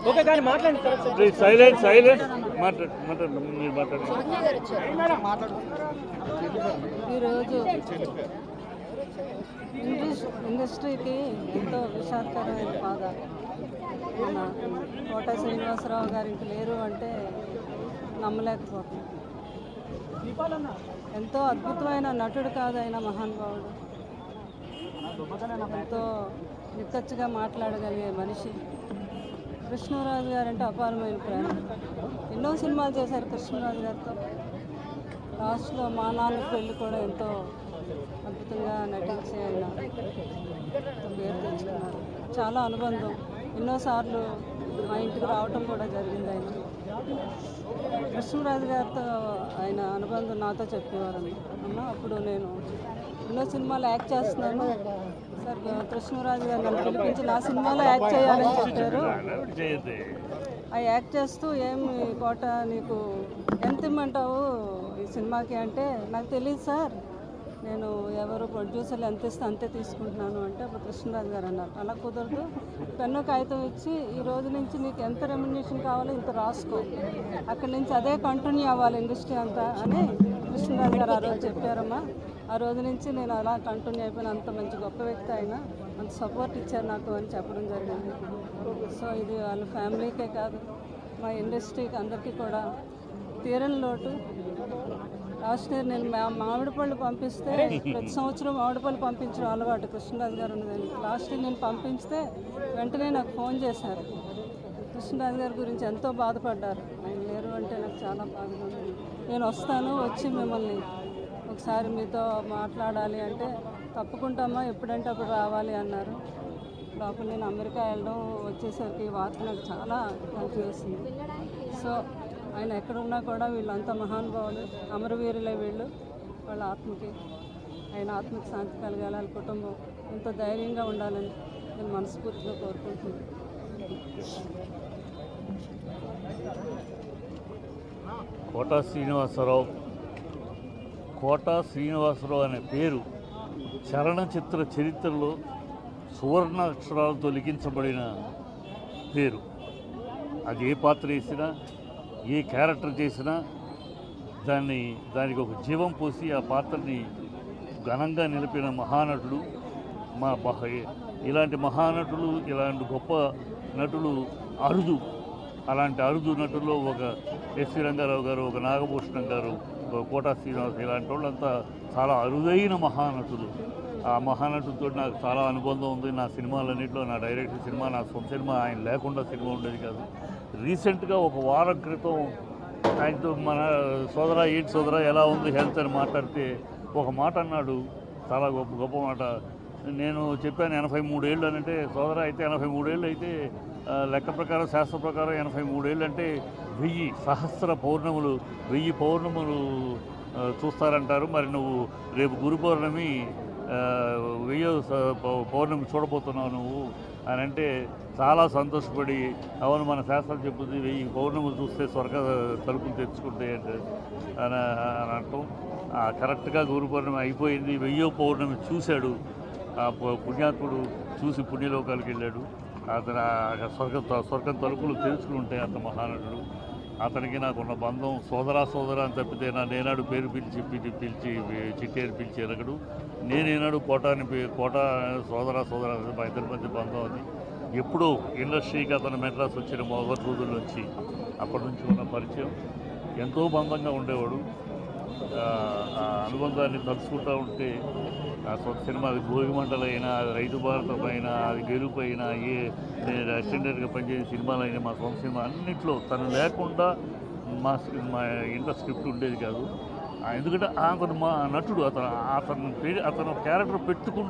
Okay కానీ మాట్లాడండి. Please silent silent మాట్లాడు మీరు మాట్లాడు. ఈరోజు ఇండస్ట్రీకి ఎంతో విషాదకరమైన బాధ. మన కోట శ్రీనివాసరావు గారికి లేరు అంటే నమ్మలేకపోతున్నాం. ఎంతో అద్భుతమైన నటుడు కాదైన మహానుభావుడు, ఎంతో నిక్కచ్చిగా మాట్లాడగలిగే మనిషి. కృష్ణరాజు గారంటే అపారమైన ప్రేమ. ఎన్నో సినిమాలు చేశారు కృష్ణరాజు గారితో. లాస్ట్లో మా నాన్న పెళ్ళి కూడా ఎంతో అద్భుతంగా నటించి ఆయన పేరు తెచ్చుకున్నారు. చాలా అనుబంధం. ఎన్నోసార్లు మా ఇంటికి రావటం కూడా జరిగింది. ఆయన కృష్ణరాజు గారితో ఆయన అనుబంధం నాతో చెప్పేవారు. అమ్మ అప్పుడు నేను ఎన్నో సినిమాలు యాక్ట్ చేస్తున్నాను సార్, కృష్ణరాజు గారు నన్ను పిలిపించి నా సినిమాలో యాక్ట్ చేయాలని చెప్పారు. ఆ యాక్ట్ చేస్తూ ఏమి కోట నీకు ఎంత ఇమ్మంటావు ఈ సినిమాకి అంటే, నాకు తెలియదు సార్, నేను ఎవరు ప్రొడ్యూసర్లు ఎంత ఇస్తే అంతే తీసుకుంటున్నాను అంటే అప్పుడు కృష్ణరాజు గారు అన్నారు, అలా కుదరదు, పెన్ను కాగితం ఇచ్చి ఈ రోజు నుంచి నీకు ఎంత రెమ్యునరేషన్ కావాలో ఇంత రాసుకో, అక్కడి నుంచి అదే కంటిన్యూ అవ్వాలి ఇండస్ట్రీ అంతా అని కృష్ణరాజు గారు ఆ రోజు చెప్పారమ్మా. ఆ రోజు నుంచి నేను అలా కంటిన్యూ అయిపోయిన. అంత మంచి గొప్ప వ్యక్తి ఆయన, అంత సపోర్ట్ ఇచ్చారు నాకు అని చెప్పడం జరిగింది. సో ఇది వాళ్ళ ఫ్యామిలీకే కాదు మా ఇండస్ట్రీకి అందరికీ కూడా తీరని లోటు. లాస్ట్ ఇయర్ నేను మామిడి పళ్ళు పంపిస్తే, ప్రతి సంవత్సరం మామిడి పళ్ళు పంపించడం అలవాటు కృష్ణరాజు గారు ఉన్నదని. లాస్ట్ ఇయర్ నేను పంపిస్తే వెంటనే నాకు ఫోన్ చేశారు. కృష్ణరాజు గారి గురించి ఎంతో బాధపడ్డారు. ఆయన లేరు అంటే నాకు చాలా బాధగా ఉంది. నేను వస్తాను, వచ్చి మిమ్మల్ని ఒకసారి మీతో మాట్లాడాలి అంటే తప్పుకుంటామా, ఎప్పుడంటే అప్పుడు రావాలి అన్నారు. లోపల నేను అమెరికా వెళ్ళడం వచ్చేసరికి ఈ వార్త నాకు చాలా హెల్ప్ చేసింది. సో ఆయన ఎక్కడున్నా కూడా వీళ్ళంతా మహానుభావులు, అమరవీరులే వీళ్ళు. వాళ్ళ ఆత్మకి, ఆయన ఆత్మకి శాంతి కలగాలి, వాళ్ళ కుటుంబం ఎంతో ధైర్యంగా ఉండాలని నేను మనస్ఫూర్తిగా కోరుకుంటున్నాను. కోట శ్రీనివాసరావు అనే పేరు చలనచిత్ర చరిత్రలో సువర్ణాక్షరాలతో లిఖించబడిన పేరు. అది ఏ పాత్ర వేసినా, ఏ క్యారెక్టర్ చేసినా దానికి ఒక జీవం పోసి ఆ పాత్రని ఘనంగా నిలిపిన మహానటుడు ఇలాంటి మహానటులు, ఇలాంటి గొప్ప నటులు అరుదు. అలాంటి అరుదు నటుల్లో ఒక ఎస్వి రంగారావు గారు, ఒక నాగభూషణం గారు, ఒక కోట శ్రీనివాస్, ఇలాంటి వాళ్ళంతా చాలా అరుదైన మహానటులు. ఆ మహానటుడితో నాకు చాలా అనుబంధం ఉంది. నా సినిమాలన్నింటిలో, నా డైరెక్టర్ సినిమా, నా సొంత సినిమా ఆయన లేకుండా సినిమా ఉండేది కాదు. రీసెంట్గా ఒక వారం క్రితం ఆయనతో మన ఏంటి సోదరా ఎలా ఉంది హెల్త్ అని మాట్లాడితే ఒక మాట అన్నాడు, చాలా గొప్ప మాట. నేను చెప్పాను 83 ఏళ్ళు అని. అంటే సోదరా అయితే 83 ఏళ్ళు అయితే లెక్క ప్రకారం, శాస్త్ర ప్రకారం 83 ఏళ్ళు అంటే 1000 సహస్ర పౌర్ణములు, 1000 పౌర్ణములు చూస్తారంటారు. మరి నువ్వు రేపు గురు పౌర్ణమి 1000 పౌర్ణమి చూడబోతున్నావు నువ్వు అని అంటే చాలా సంతోషపడి, అవును మన శాస్త్రం చెప్పుద్ది 1000 పౌర్ణములు చూస్తే స్వర్గ తలుపులు తెచ్చుకుంటాయి అంటే అని అంటాం. కరెక్ట్గా గురు పౌర్ణమి అయిపోయింది. 1000వ పౌర్ణమి చూశాడు ఆ పుణ్యాత్ముడు. చూసి పుణ్యలోకాలకు వెళ్ళాడు. అతను స్వర్గం తలుపులు తెలుసుకుని ఉంటాయి అంత మహానటుడు. అతనికి నాకున్న బంధం సోదరా అని తప్పితే నేనాడు పేరు పిలిచి చిట్టేరు పిలిచి ఎరగడు. నేనేనాడు కోట సోదరా మా ఇద్దరి మధ్య బంధం అది. ఎప్పుడో ఇండస్ట్రీకి అతను మెడ్రాస్ వచ్చిన మొదటి రోజుల నుంచి, అప్పటి నుంచి ఉన్న పరిచయం, ఎంతో బంధంగా ఉండేవాడు. ఆ అనుబంధాన్ని తలుచుకుంటూ ఉంటే ఆ సొంత సినిమా, అది భోగిమంటలైనా, అది రైతు భారతం అయినా, అది గెలుపు అయినా, నేను అసిస్టెంట్గా పనిచేసిన సినిమాలైనా, మా సొంత సినిమా అన్నింటిలో తను లేకుండా మా ఇంట్లో స్క్రిప్ట్ ఉండేది కాదు. ఎందుకంటే అతను మా నటుడు, అతను క్యారెక్టర్ పెట్టుకుంటూ